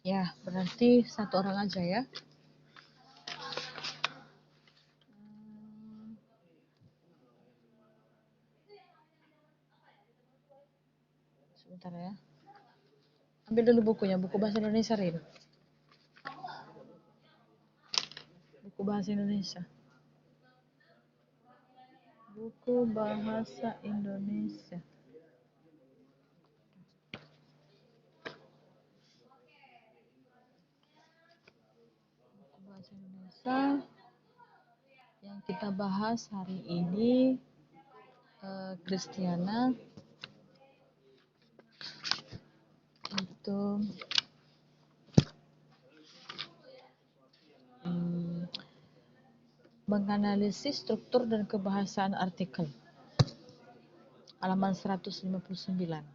Ya, berarti satu orang aja ya. Sebentar ya. Ambil dulu bukunya, buku bahasa Indonesia, Rin. Buku bahasa Indonesia. Buku bahasa Indonesia. Buku bahasa Indonesia yang kita bahas hari ini Kristiana itu menganalisis struktur dan kebahasaan artikel. Halaman 159. 159.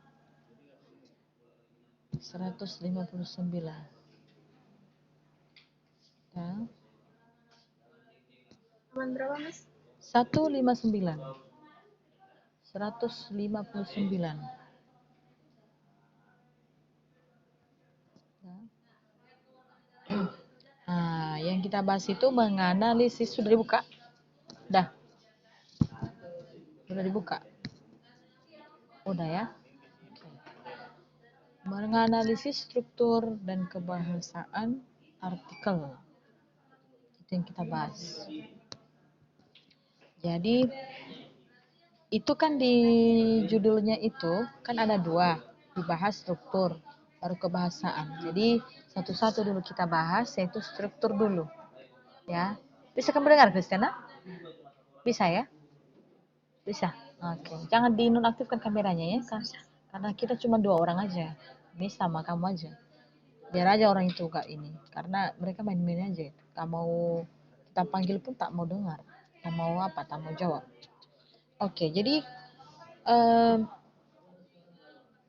Ya. Halaman berapa, Mas? 159. 159. Ya. Nah, yang kita bahas itu menganalisis. Sudah dibuka? Dah. Sudah dibuka? Udah ya? Menganalisis struktur dan kebahasaan artikel. Itu yang kita bahas. Jadi itu kan di judulnya itu kan ada dua, dibahas struktur baru kebahasaan. Jadi satu-satu dulu kita bahas, yaitu struktur dulu ya. Bisa kamu dengar, Kristiana? Bisa ya? Bisa. Oke, jangan dinonaktifkan kameranya ya kan, karena kita cuma dua orang aja, ini sama kamu aja, biar aja orang itu gak ini, karena mereka main-main aja, tak mau kita panggil pun tak mau dengar, tak mau apa, tak mau jawab. Oke, jadi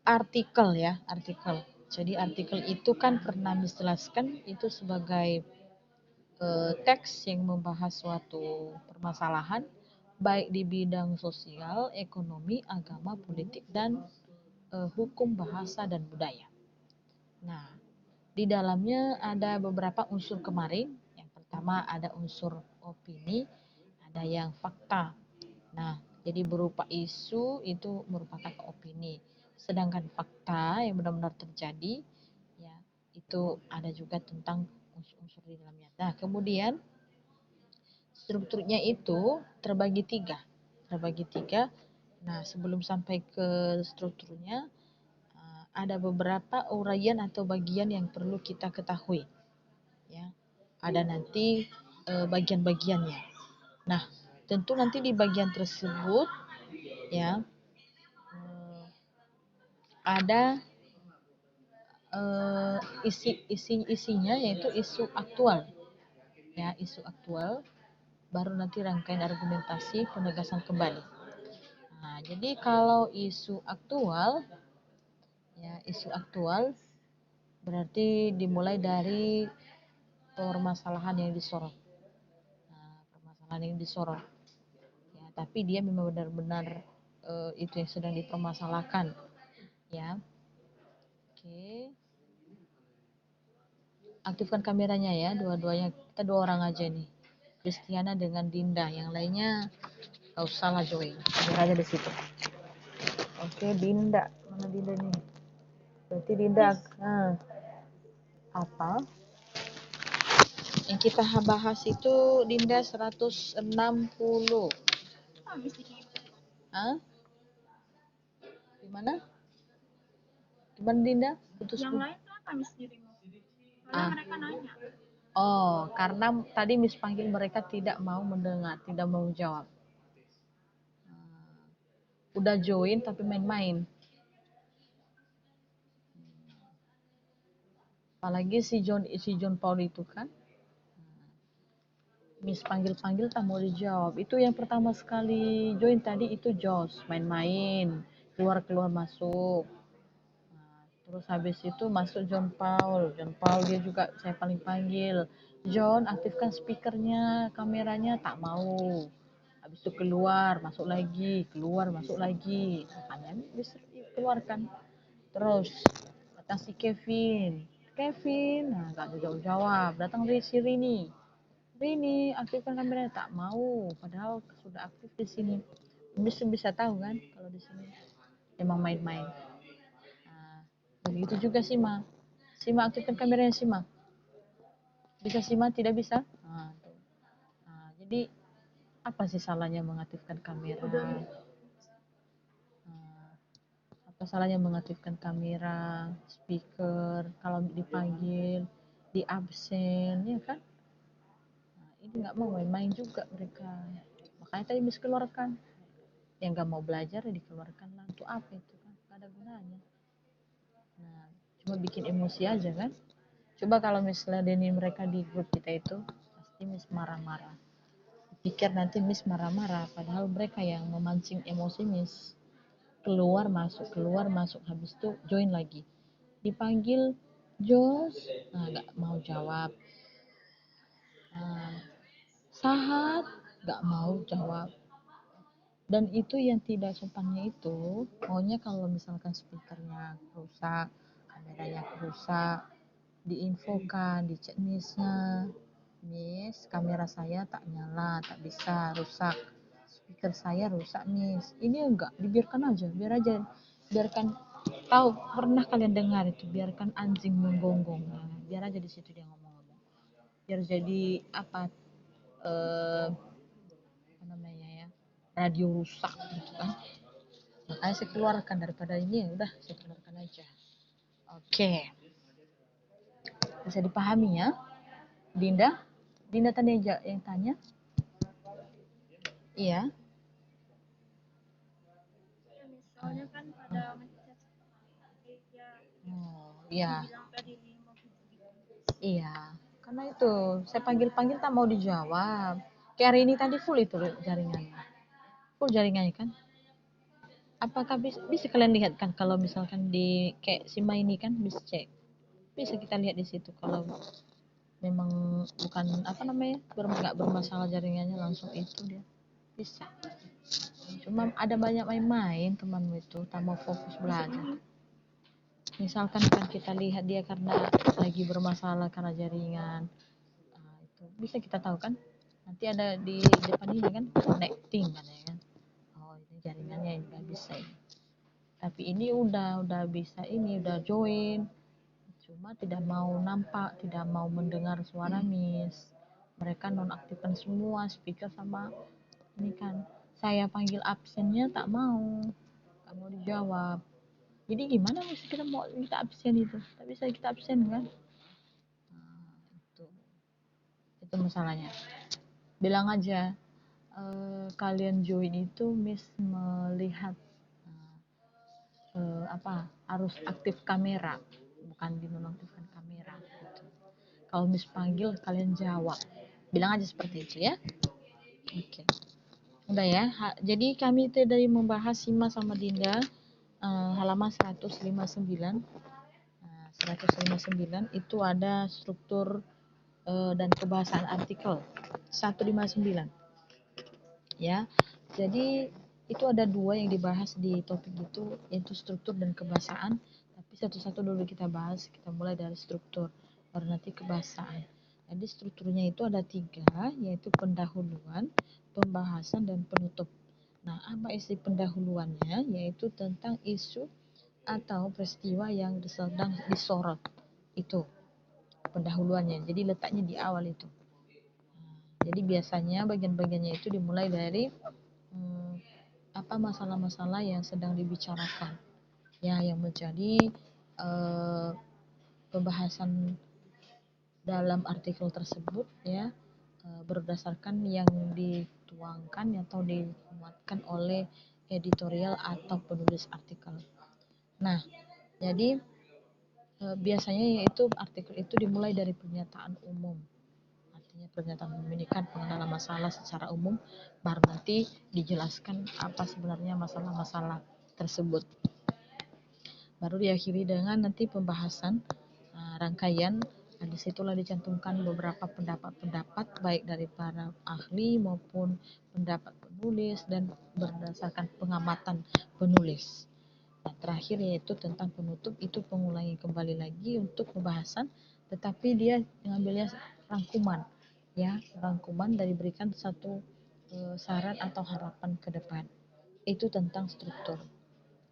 artikel ya, artikel. Jadi artikel itu kan pernah dijelaskan itu sebagai teks yang membahas suatu permasalahan baik di bidang sosial, ekonomi, agama, politik, dan hukum bahasa dan budaya. Nah, di dalamnya ada beberapa unsur kemarin. Yang pertama ada unsur opini, ada yang fakta. Nah, jadi berupa isu itu merupakan opini. Sedangkan fakta yang benar-benar terjadi, ya itu ada juga tentang unsur-unsur di dalamnya. Nah, kemudian strukturnya itu terbagi tiga. Terbagi tiga. Nah, sebelum sampai ke strukturnya, ada beberapa uraian atau bagian yang perlu kita ketahui. Ya, ada nanti bagian-bagiannya. Nah, tentu nanti di bagian tersebut ya ada isinya yaitu isu aktual. Ya, isu aktual, baru nanti rangkaian argumentasi penegasan kembali. Nah, jadi kalau isu aktual, ya isu aktual berarti dimulai dari permasalahan yang disorot. Nah, permasalahan yang disorot. Ya, tapi dia memang benar-benar itu yang sedang dipermasalahkan. Ya, oke. Aktifkan kameranya ya, dua-duanya. Kita dua orang aja nih. Kristiana dengan Dinda, yang lainnya gak usah lah join, biar aja di situ. Oke, Dinda, mana Dinda nih? Berarti Dinda, apa? Yang kita bahas itu Dinda 160. Hah? Gimana? Gimana Dinda? Putus yang lain kenapa Miss dirimu? Karena mereka nanya. Oh, karena tadi Miss panggil mereka tidak mau mendengar, tidak mau jawab. Udah join tapi main-main. Apalagi si John Paul itu kan. Miss panggil-panggil tak mau dijawab. Itu yang pertama sekali join tadi itu Josh, main-main, keluar-keluar masuk. Nah, terus habis itu masuk John Paul. John Paul dia juga saya paling panggil. John, aktifkan speakernya, kameranya, tak mau. Habis itu keluar, masuk lagi, keluar, masuk lagi. Makanya bisa dikeluarkan. Terus datang si Kevin. Kevin, nah nggak jawab, datang si Rini aktifkan kameranya, tak mau, padahal sudah aktif di sini. Bisa tahu kan kalau di sini emang main-main. Nah, begitu juga Sima aktifkan kameranya Sima, bisa Sima tidak bisa. Nah, tuh. Nah, jadi apa sih salahnya mengaktifkan kamera? Nah, apa salahnya mengaktifkan kamera, speaker, kalau dipanggil, di absen, ya kan? Nah, ini nggak mau main-main juga mereka. Makanya tadi Miss keluarkan. Yang nggak mau belajar ya dikeluarkan lah. Untuk apa itu kan? Nggak ada gunanya. Nah, cuma bikin emosi aja kan? Coba kalau misalnya Denny mereka di grup kita itu, pasti Miss marah-marah. Pikir nanti Miss marah-marah, padahal mereka yang memancing emosi Miss. Keluar masuk, habis itu join lagi. Dipanggil Jos, nah nggak mau jawab. Nah, Sahat, nggak mau jawab. Dan itu yang tidak sopannya itu, maunya kalau misalkan speakernya rusak, kameranya rusak, diinfokan di chat Miss-nya, Miss kamera saya tak nyala, tak bisa, rusak, speaker saya rusak Miss, ini enggak, dibiarkan aja, biarkan tahu, pernah kalian dengar itu, biarkan anjing menggonggong, nah, biar aja di situ dia ngomong-ngomong, biar jadi apa, eh, apa namanya ya, radio rusak gitu kan. Makanya saya keluarkan, daripada ini ya udah saya keluarkan aja. Oke, bisa dipahami ya Dinda. Dinda tadi aja yang tanya. Iya. Ya, Miss. Soalnya kan pada ngechat ya Oh iya, dibilang tadi 5 gitu. iya, karena itu saya panggil-panggil tak mau dijawab. Kayak hari ini tadi full itu jaringannya, full jaringannya kan. Apakah bisa kalian lihat kan kalau misalkan di kayak Sima ini kan bisa cek, bisa kita lihat di situ kalau memang bukan apa namanya, nggak bermasalah jaringannya, langsung itu dia bisa. Cuma ada banyak main-main temanmu itu, tak mau fokus belajar. Misalkan kan kita lihat dia karena lagi bermasalah karena jaringan, nah, itu bisa kita tahu kan, nanti ada di depan ini kan connecting kan ya kan, oh ini jaringannya nggak bisa ini. Tapi ini udah bisa, ini udah join, cuma tidak mau nampak, tidak mau mendengar suara Miss. Mereka nonaktifkan semua speaker sama ini kan, saya panggil absennya tak mau dijawab. Jadi gimana mesti kita mau minta absen itu, tak bisa kita absen kan. Nah, itu masalahnya. Bilang aja, kalian join itu Miss melihat apa, harus aktif kamera, bukan dinonaktifkan kamera gitu. Kalau Miss panggil kalian jawab, bilang aja seperti itu ya. Oke, udah ya. Jadi kami tadi membahas Sima sama Dinda, halaman 159. Nah, 159 itu ada struktur dan kebahasaan artikel 159 ya. Jadi itu ada dua yang dibahas di topik itu, yaitu struktur dan kebahasaan. Tapi satu-satu dulu kita bahas, kita mulai dari struktur baru nanti kebahasaan. Jadi strukturnya itu ada 3, yaitu pendahuluan, pembahasan, dan penutup. Nah, apa isi pendahuluannya? Yaitu tentang isu atau peristiwa yang sedang disorot, itu pendahuluannya, jadi letaknya di awal itu. Jadi biasanya bagian-bagiannya itu dimulai dari apa, masalah-masalah yang sedang dibicarakan ya, yang menjadi pembahasan dalam artikel tersebut ya, berdasarkan yang dituangkan atau dimuatkan oleh editorial atau penulis artikel. Nah, jadi biasanya yaitu artikel itu dimulai dari pernyataan umum. Artinya pernyataan umum ini kan pengenalan masalah secara umum, baru nanti dijelaskan apa sebenarnya masalah-masalah tersebut. Baru diakhiri dengan nanti pembahasan rangkaian. Nah, disitulah dicantumkan beberapa pendapat-pendapat baik dari para ahli maupun pendapat penulis dan berdasarkan pengamatan penulis. Nah, terakhir yaitu tentang penutup, itu pengulangi kembali lagi untuk pembahasan, tetapi dia mengambilnya rangkuman, ya, rangkuman dari berikan satu saran atau harapan ke depan. Itu tentang struktur.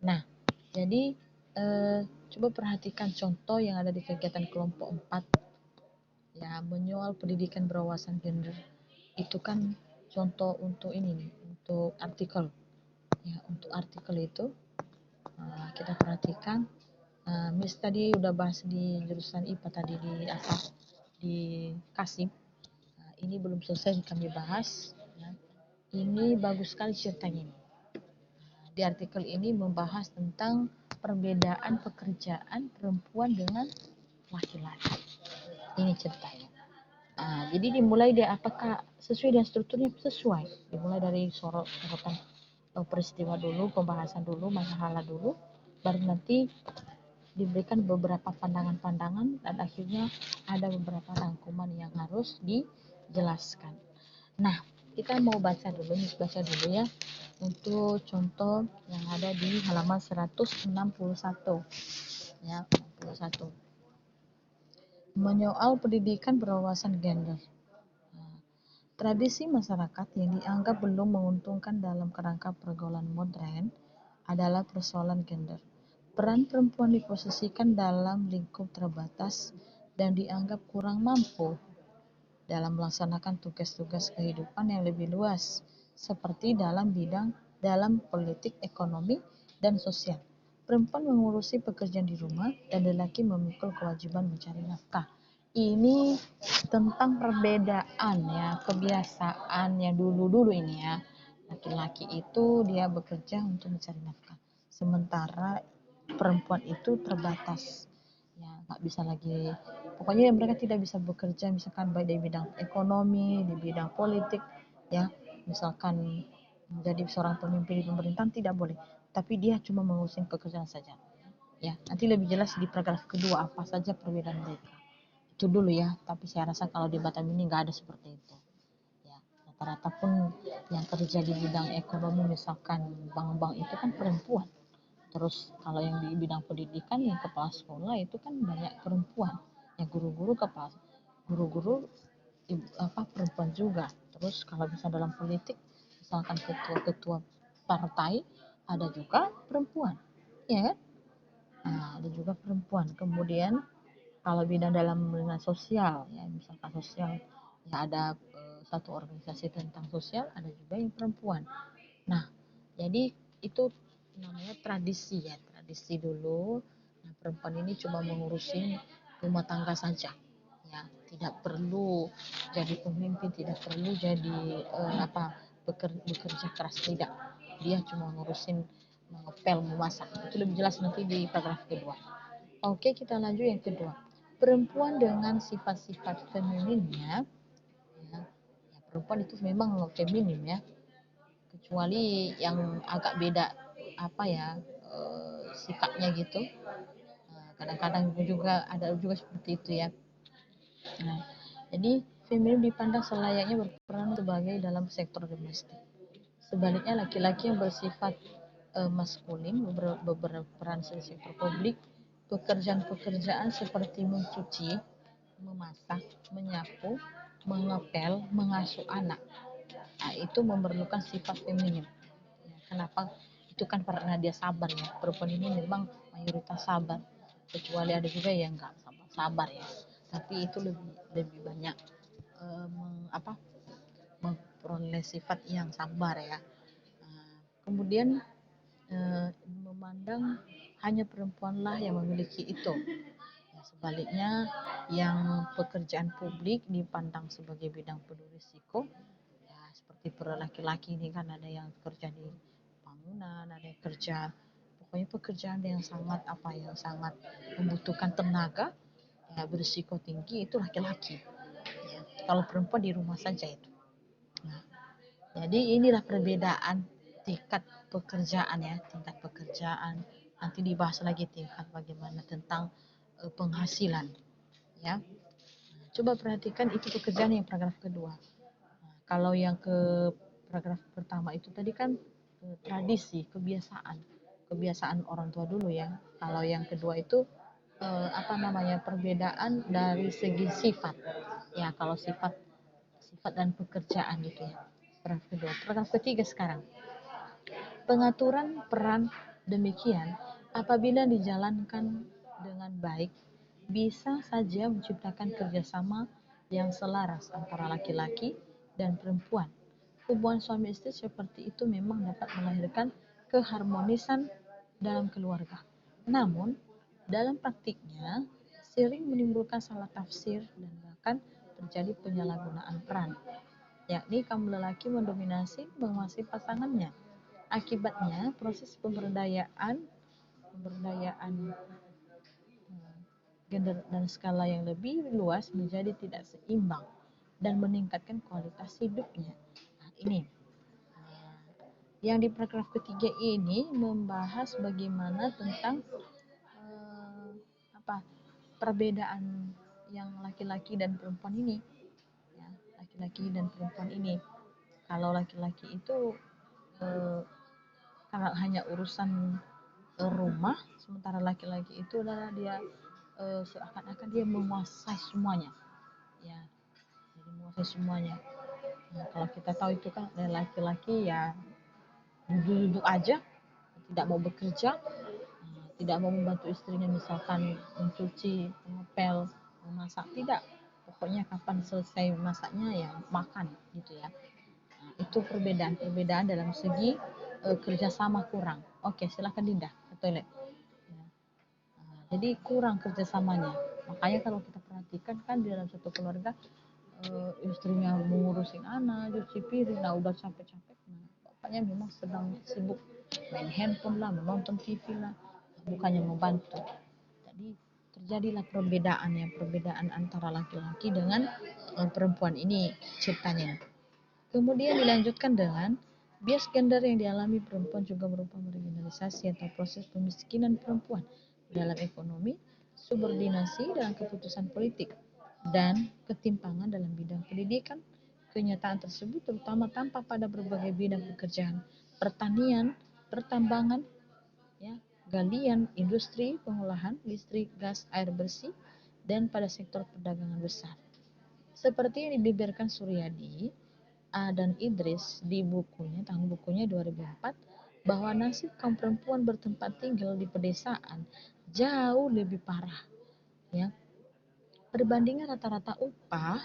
Nah, jadi coba perhatikan contoh yang ada di kegiatan kelompok 4, ya, menyoal pendidikan berwawasan gender. Itu kan contoh untuk ini nih, untuk artikel. Ya, untuk artikel itu kita perhatikan. Miss tadi udah bahas di jurusan IPA tadi di apa di Kasim. Ini belum selesai kami bahas. Ya. Ini bagus sekali ceritanya ini. Di artikel ini membahas tentang perbedaan pekerjaan perempuan dengan laki-laki. Ini ceritanya. Jadi dimulai dari apakah sesuai dengan strukturnya, sesuai. Dimulai dari sorotan peristiwa dulu, pembahasan dulu, masalah dulu, baru nanti diberikan beberapa pandangan-pandangan dan akhirnya ada beberapa rangkuman yang harus dijelaskan. Nah, kita mau baca dulu, baca dulu ya, untuk contoh yang ada di halaman 161. Ya, 61. Menyoal pendidikan berwawasan gender. Tradisi masyarakat yang dianggap belum menguntungkan dalam kerangka pergaulan modern adalah persoalan gender. Peran perempuan diposisikan dalam lingkup terbatas dan dianggap kurang mampu dalam melaksanakan tugas-tugas kehidupan yang lebih luas, seperti dalam politik, ekonomi, dan sosial. Perempuan mengurusi pekerjaan di rumah dan lelaki memikul kewajiban mencari nafkah. Ini tentang perbedaan ya, kebiasaan yang dulu-dulu ini ya. Laki-laki itu dia bekerja untuk mencari nafkah, sementara perempuan itu terbatas. Ya, nggak bisa lagi, pokoknya mereka tidak bisa bekerja misalkan baik di bidang ekonomi, di bidang politik, ya, misalkan menjadi seorang pemimpin di pemerintahan tidak boleh, tapi dia cuma mengurusin pekerjaan saja. Ya, nanti lebih jelas di paragraf kedua apa saja perbedaan mereka. Itu dulu ya, tapi saya rasa kalau di Batam ini nggak ada seperti itu. Ya, rata-rata pun yang kerja di bidang ekonomi misalkan bank-bank itu kan perempuan. Terus kalau yang di bidang pendidikan yang kepala sekolah itu kan banyak perempuan. Yang guru-guru guru-guru perempuan juga. Terus kalau bisa dalam politik misalkan ketua-ketua partai ada juga perempuan. Ya kan? Nah, ada juga perempuan. Kemudian kalau bidang dalam bidang sosial ya misalkan sosial ya ada satu organisasi tentang sosial ada juga yang perempuan. Nah, jadi itu namanya tradisi ya, tradisi dulu. Nah, perempuan ini cuma mengurusin rumah tangga saja. Ya, tidak perlu jadi pemimpin, tidak perlu jadi bekerja keras, tidak. Dia cuma ngurusin mengepel, memasak. Itu lebih jelas nanti di paragraf kedua. Oke, kita lanjut yang kedua. Perempuan dengan sifat-sifat femininnya, ya, perempuan itu memang feminim ya, kecuali yang agak beda sikapnya gitu. Kadang-kadang juga ada juga seperti itu ya. Nah, jadi feminim dipandang selayaknya berperan sebagai dalam sektor domestik. Sebaliknya laki-laki yang bersifat maskulin berperan di sektor publik, pekerjaan-pekerjaan seperti mencuci, memasak, menyapu, mengepel, mengasuh anak. Nah, itu memerlukan sifat feminim. Ya, kenapa? Itu kan karena dia sabar ya. Perempuan ini memang mayoritas sabar. Kecuali ada juga yang enggak sabar ya. Tapi itu lebih lebih banyak memperoleh sifat yang sabar ya. Kemudian memandang hanya perempuanlah yang memiliki itu. Ya, sebaliknya yang pekerjaan publik dipandang sebagai bidang penuh risiko. Ya, seperti para laki-laki ini kan ada yang kerja di bangunan, ada yang kerja pokoknya pekerjaan yang sangat membutuhkan tenaga, ya, berisiko tinggi itu laki-laki. Ya, kalau perempuan di rumah saja itu. Nah, jadi inilah perbedaan tingkat pekerjaan ya, tingkat pekerjaan. Nanti dibahas lagi tingkat bagaimana tentang penghasilan ya. Coba perhatikan itu pekerjaan yang paragraf kedua. Nah, kalau yang ke paragraf pertama itu tadi kan tradisi, kebiasaan kebiasaan orang tua dulu ya. Kalau yang kedua itu perbedaan dari segi sifat. Ya, kalau sifat sifat dan pekerjaan itu ya. Paragraf kedua. Paragraf ketiga sekarang. Pengaturan peran demikian apabila dijalankan dengan baik bisa saja menciptakan kerjasama yang selaras antara laki-laki dan perempuan. Hubungan suami istri seperti itu memang dapat melahirkan keharmonisan dalam keluarga. Namun, dalam praktiknya sering menimbulkan salah tafsir dan bahkan terjadi penyalahgunaan peran, yakni kaum lelaki mendominasi menguasai pasangannya. Akibatnya, proses pemberdayaan gender dan skala yang lebih luas menjadi tidak seimbang dan meningkatkan kualitas hidupnya. Nah, ini yang di paragraf ketiga ini membahas bagaimana tentang perbedaan yang laki-laki dan perempuan ini. Ya, laki-laki dan perempuan ini. Kalau laki-laki itu karena hanya urusan rumah, sementara laki-laki itu adalah dia seakan-akan dia menguasai semuanya, ya, jadi menguasai semuanya. Nah, kalau kita tahu itu kan laki-laki ya duduk-duduk aja, tidak mau bekerja, tidak mau membantu istrinya misalkan mencuci, mengepel, memasak, tidak. Pokoknya kapan selesai masaknya ya makan gitu ya. Nah, itu perbedaan dalam segi kerjasama kurang. Oke, silahkan Dinda ke toilet. Ya. Nah, jadi kurang kerjasamanya. Makanya kalau kita perhatikan kan di dalam satu keluarga istrinya mengurusin anak, cuci piring, nah udah capek-capek, nah, bapaknya memang sedang sibuk main handphone lah, menonton TV lah, bukannya membantu. Jadi terjadilah perbedaan antara laki-laki dengan perempuan ini ceritanya. Kemudian dilanjutkan dengan bias gender yang dialami perempuan juga merupakan marginalisasi atau proses pemiskinan perempuan dalam ekonomi, subordinasi dalam keputusan politik, dan ketimpangan dalam bidang pendidikan. Kenyataan tersebut terutama tampak pada berbagai bidang pekerjaan, pertanian, pertambangan, ya, galian, industri, pengolahan, listrik, gas, air bersih, dan pada sektor perdagangan besar. Seperti yang dibeberkan Suryadi dan Idris di tahun bukunya 2004, bahwa nasib kaum perempuan bertempat tinggal di pedesaan jauh lebih parah. Ya, perbandingan rata-rata upah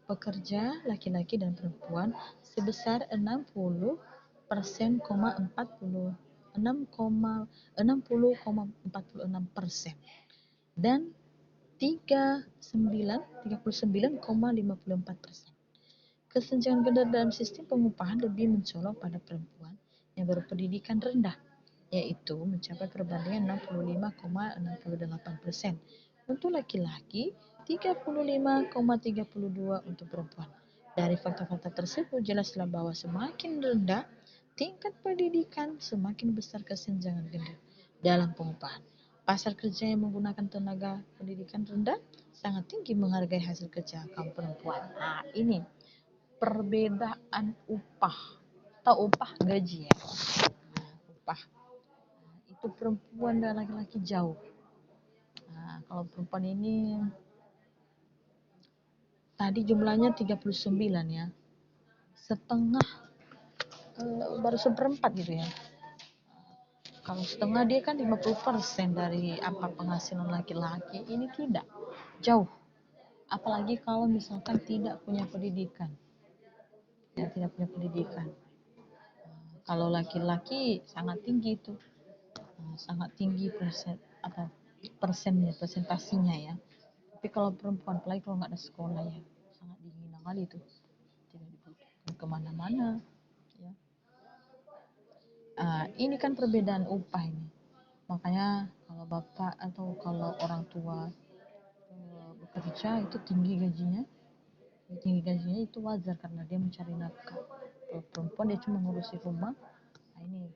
pekerja laki-laki dan perempuan sebesar 60,46% dan 39,54%. Kesenjangan gender dalam sistem pengupahan lebih mencolok pada perempuan yang berpendidikan rendah, yaitu mencapai perbandingan 65,68%. Untuk laki-laki, 35,32 untuk perempuan. Dari fakta-fakta tersebut jelaslah bahwa semakin rendah tingkat pendidikan, semakin besar kesenjangan gender dalam pengupahan. Pasar kerja yang menggunakan tenaga pendidikan rendah sangat tinggi menghargai hasil kerja kaum perempuan. Nah, ini perbedaan upah atau upah gaji ya. Upah itu perempuan dan laki-laki jauh. Nah, kalau perempuan ini tadi jumlahnya 39 ya, setengah baru seperempat gitu ya. Kalau setengah dia kan 50% dari apa penghasilan laki-laki, ini tidak jauh. Apalagi kalau misalkan tidak punya pendidikan, ya, tidak punya pendidikan. Kalau laki-laki sangat tinggi itu, sangat tinggi persentasinya ya. Tapi kalau perempuan, apalagi kalau nggak ada sekolah ya, sangat dihina kali itu, tidak dibutuhkan kemana-mana. Ya. Ini kan perbedaan upah ini. Makanya kalau bapak atau kalau orang tua bekerja itu tinggi gajinya itu wajar karena dia mencari nafkah. Kalau perempuan dia cuma ngurusi rumah. Nah, ini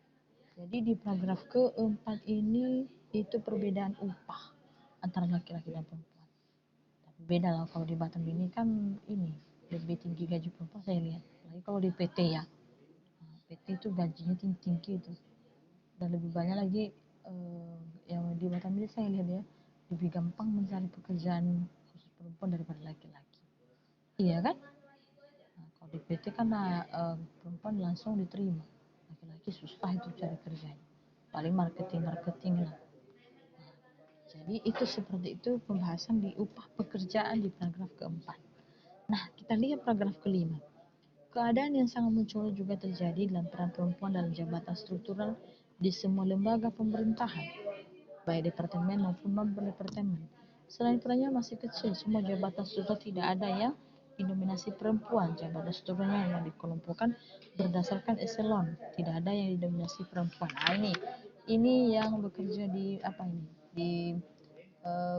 jadi di paragraf keempat ini itu perbedaan upah antara laki-laki dan perempuan. Tapi beda lah kalau di Batam ini kan ini lebih tinggi gaji perempuan saya lihat. Apalagi kalau di PT ya. Nah, PT itu gajinya tinggi itu. dan lebih banyak lagi yang di Batam ini saya lihat ya lebih gampang mencari pekerjaan khusus perempuan daripada laki-laki. Iya kan? Nah, kalau di PT kan perempuan langsung diterima, laki-laki susah itu cari kerjanya, paling marketing lah. Jadi itu seperti itu pembahasan di upah pekerjaan di paragraf keempat. Nah, kita lihat paragraf kelima. Keadaan yang sangat mencolok juga terjadi dalam peran perempuan dalam jabatan struktural di semua lembaga pemerintahan, baik departemen maupun non-departemen. Selain perannya masih kecil, semua jabatan struktural tidak ada yang didominasi perempuan. Jabatan strukturalnya yang dikelompokkan berdasarkan eselon, tidak ada yang didominasi perempuan. Nah, ini yang bekerja di apa ini? Di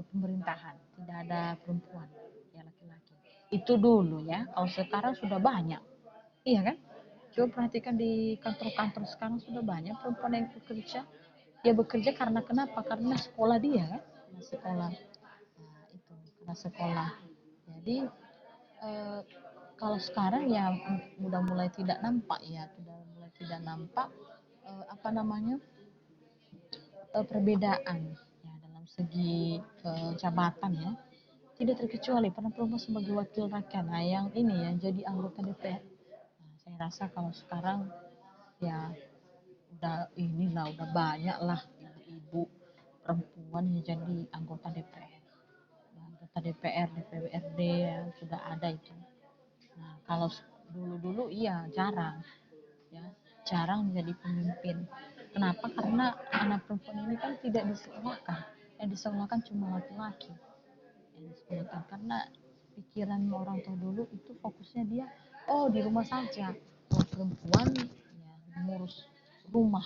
pemerintahan, tidak ada perempuan, ya laki-laki. Itu dulu ya. Kalau sekarang sudah banyak. Iya kan? Coba perhatikan di kantor-kantor sekarang sudah banyak perempuan yang bekerja. Dia bekerja karena kenapa? Karena sekolah dia kan? Karena sekolah. Nah, itu karena sekolah. Jadi eh, kalau sekarang ya sudah mulai tidak nampak ya, sudah mulai tidak nampak apa namanya perbedaan ya dalam segi jabatan ya. Tidak terkecuali peran perempuan sebagai wakil rakyat. Nah, yang ini ya jadi anggota DPR. Nah, saya rasa kalau sekarang ya udah banyak lah ibu-ibu perempuan yang jadi anggota DPR. Anggota DPR, DPRD ya sudah ada itu. Nah, kalau dulu-dulu iya jarang ya, jarang menjadi pemimpin. Kenapa? Karena anak perempuan ini kan tidak disekolahkan. Yang disekolahkan cuma laki-laki. Yang disekolahkan karena pikiran orang tua dulu itu fokusnya dia di rumah saja. Kalau perempuan ya mengurus rumah,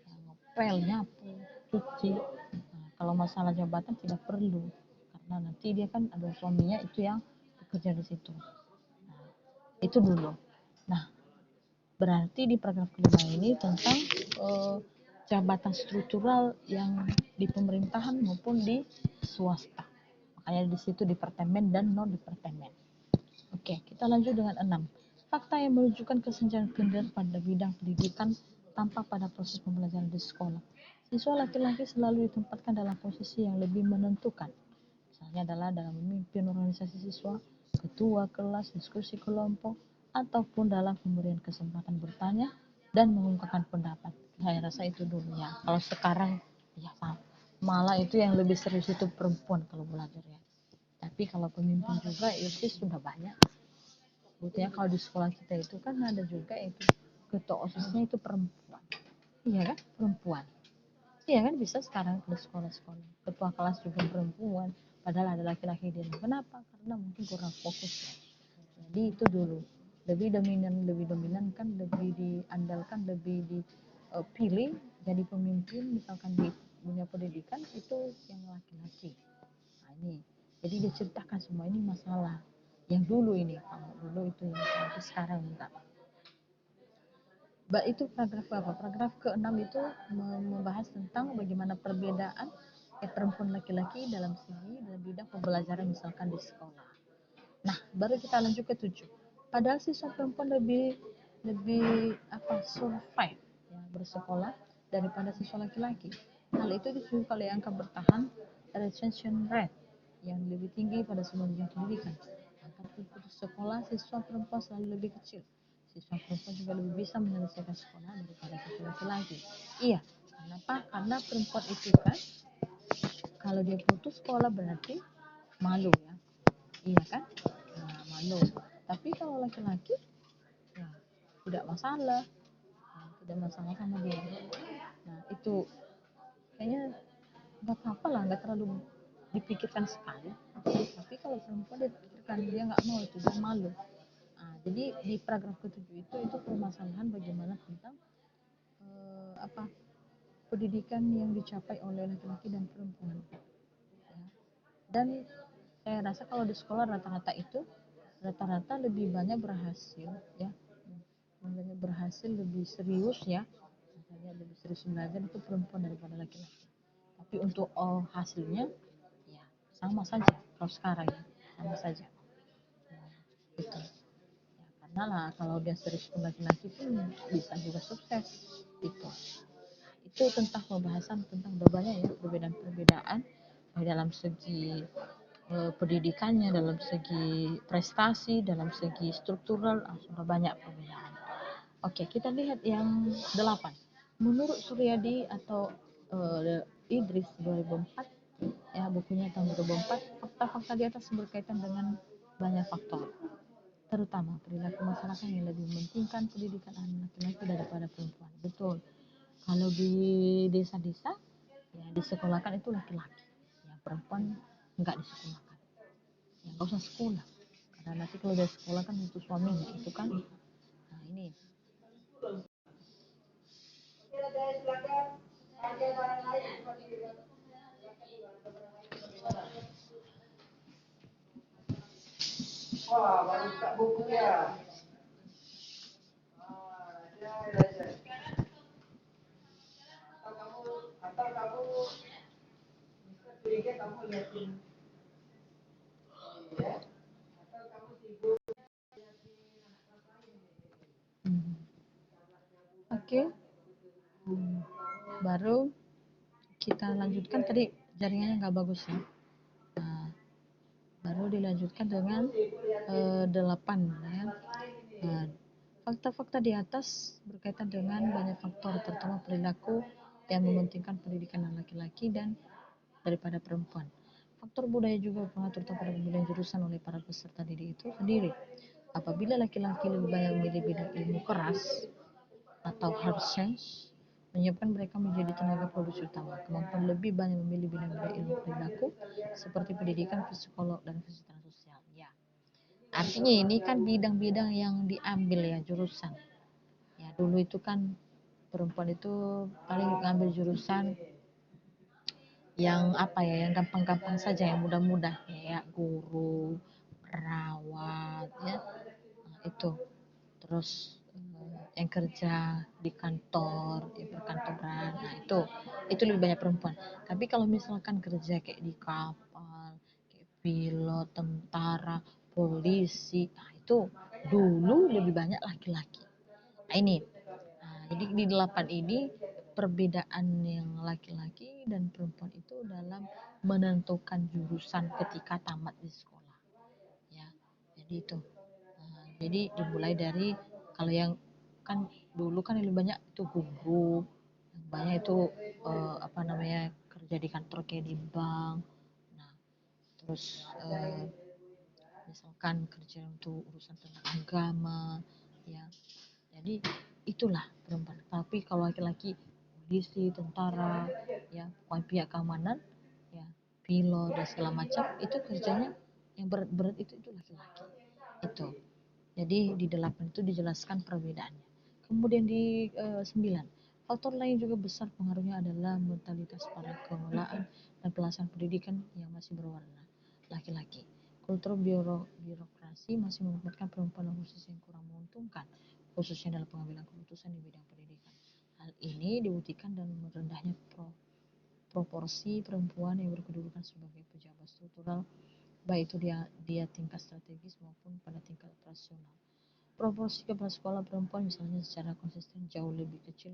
ngepel, nyapu, cuci. Nah, kalau masalah jabatan tidak perlu karena nanti dia kan ada suaminya itu yang bekerja di situ. Nah, itu dulu. Nah, berarti di paragraf kelima ini tentang eh, jabatan struktural yang di pemerintahan maupun di swasta. Makanya di situ departemen dan non departemen. Oke, kita lanjut dengan 6. Fakta yang menunjukkan kesenjangan gender pada bidang pendidikan tampak pada proses pembelajaran di sekolah. Siswa laki-laki selalu ditempatkan dalam posisi yang lebih menentukan. Misalnya adalah dalam memimpin organisasi siswa, ketua kelas, diskusi kelompok, ataupun dalam pemberian kesempatan bertanya dan mengungkapkan pendapat. Saya rasa itu dulu ya. Kalau sekarang ya malah itu yang lebih serius itu perempuan kalau belajar ya. Tapi kalau pemimpin juga itu sudah banyak. Buktinya kalau di sekolah kita itu kan ada juga itu ketua osisnya itu perempuan. Iya kan? Perempuan. Iya kan bisa sekarang di sekolah-sekolah. Ketua kelas juga perempuan. Padahal ada laki-laki di dalam. Kenapa? Karena mungkin kurang fokus. Jadi itu dulu. Lebih dominan kan lebih diandalkan, lebih dipilih jadi pemimpin misalkan di dunia pendidikan itu yang laki-laki. Nah, ini. Jadi dia ceritakan semua ini masalah yang dulu ini. Kalau dulu itu yang tapi sekarang enggak. Itu paragraf apa? Paragraf ke-6 itu membahas tentang bagaimana perbedaan perempuan laki-laki dalam bidang pembelajaran misalkan di sekolah. Nah, baru kita lanjut ke 7. Padahal siswa perempuan lebih lebih survive ya bersekolah daripada siswa laki-laki. Hal itu disebabkan oleh angka bertahan retention rate yang lebih tinggi pada semua jenjang pendidikan. Angka putus sekolah siswa perempuan selalu lebih kecil. Siswa perempuan juga lebih bisa menyelesaikan sekolah daripada siswa laki-laki. Iya, kenapa? Karena perempuan itu kan kalau dia putus sekolah berarti malu ya. Iya kan? Nah, malu. Tapi kalau laki-laki ya tidak masalah. Nah, tidak masalah sama dia. Nah, itu kayaknya nggak apa-apa lah, nggak terlalu dipikirkan sekali. Tapi kalau perempuan dipikirkan dia nggak mau itu dia malu. Nah, jadi di paragraf ke-7 itu permasalahan bagaimana tentang apa pendidikan yang dicapai oleh laki-laki dan perempuan. Ya. Dan saya rasa kalau di sekolah rata-rata lebih banyak berhasil ya, banyak berhasil lebih serius ya, makanya lebih serius belajar itu perempuan daripada laki-laki. Tapi untuk hasilnya ya sama saja kalau sekarang ya sama saja. Nah, itu ya, karena lah kalau dia serius pun laki-laki pun bisa juga sukses itu. itu tentang pembahasan tentang banyak ya perbedaan-perbedaan dalam segi pendidikannya, dalam segi prestasi, dalam segi struktural, sudah banyak perbedaan. Oke, kita lihat yang 8. Menurut Suryadi atau Idris 2004, ya bukunya tahun 2004, fakta-fakta di atas berkaitan dengan banyak faktor, terutama perilaku masyarakat yang lebih mementingkan pendidikan anak laki-laki daripada perempuan. Betul. Kalau di desa-desa, ya disekolahkan itu laki-laki, ya perempuan nggak disekolahkan, ya nggak usah sekolah, karena nanti kalau dia sekolah kan itu suaminya itu kan. Nah ini. Wah, baru buka buku ya. Atau kamu curiga kamu liatin ya? Atau kamu sibuk? Oke. Baru kita lanjutkan, tadi jaringannya nggak bagus ya. Nah, baru dilanjutkan dengan 8 ya. Nah, fakta-fakta di atas berkaitan dengan banyak faktor, terutama perilaku yang mementingkan pendidikan anak laki-laki dan daripada perempuan. Faktor budaya juga mengatur pada pemilihan jurusan oleh para peserta didik itu sendiri. Apabila laki-laki lebih banyak memilih bidang ilmu keras atau hard science, menyiapkan mereka menjadi tenaga produksi utama. Kemampuan lebih banyak memilih bidang-bidang ilmu perilaku seperti pendidikan, psikolog, dan kesejahteraan sosial. Ya, artinya ini kan bidang-bidang yang diambil ya jurusan. Ya dulu itu kan perempuan itu paling ngambil jurusan yang apa ya, yang gampang-gampang saja, yang mudah-mudah, kayak guru, perawat, ya. Nah, itu. Terus yang kerja di kantor, di perkantoran, nah itu lebih banyak perempuan. Tapi kalau misalkan kerja kayak di kapal, kayak pilot, tentara, polisi, nah itu dulu lebih banyak laki-laki. Nah ini, jadi di 8 ini perbedaan yang laki-laki dan perempuan itu dalam menentukan jurusan ketika tamat di sekolah. Ya, jadi itu. Jadi dimulai dari, kalau yang kan dulu kan lebih banyak itu guru, yang banyak itu apa namanya, kerja di kantor kayak di bank. Nah, terus misalkan kerja untuk urusan tentang agama, ya. Jadi itulah perempuan. Tapi kalau laki-laki polisi, tentara, ya pihak keamanan, ya pilot dan segala macam, itu kerjanya yang berat-berat itu laki-laki. Itu. Jadi di 8 itu dijelaskan perbedaannya. Kemudian di 9, faktor lain juga besar pengaruhnya adalah mentalitas pada pengelolaan dan pelaksanaan pendidikan yang masih berwarna laki-laki. Kultur birokrasi masih menempatkan perempuan dalam posisi yang kurang menguntungkan, khususnya dalam pengambilan keputusan di bidang pendidikan. Hal ini dibuktikan dalam rendahnya proporsi perempuan yang berkedudukan sebagai pejabat struktural, baik itu dia tingkat strategis maupun pada tingkat operasional. Proporsi kepala sekolah perempuan misalnya secara konsisten jauh lebih kecil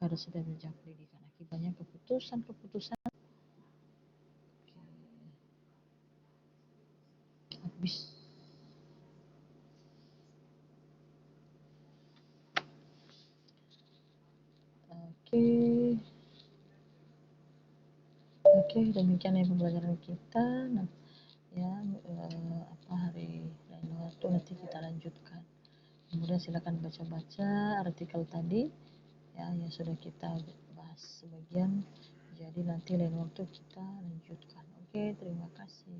pada setiap jenjang pendidikan. Akibatnya keputusan-keputusan habis. Oke, demikian ya pembelajaran kita. Nah, ya apa hari lain waktu nanti kita lanjutkan. Kemudian silakan baca-baca artikel tadi ya yang sudah kita bahas sebagian. Jadi nanti lain waktu kita lanjutkan. Oke, terima kasih.